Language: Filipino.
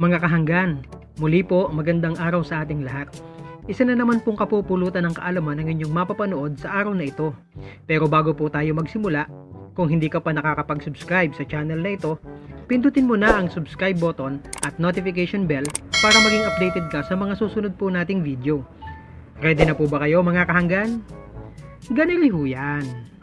Mga kahanggan, muli po magandang araw sa ating lahat. Isa na naman pong kapupulutan ng kaalaman ang inyong mapapanood sa araw na ito. Pero bago po tayo magsimula, kung hindi ka pa nakakapag-subscribe sa channel na ito, pindutin mo na ang subscribe button at notification bell para maging updated ka sa mga susunod po nating video. Ready na po ba kayo mga kahanggan? Ganili ho yan!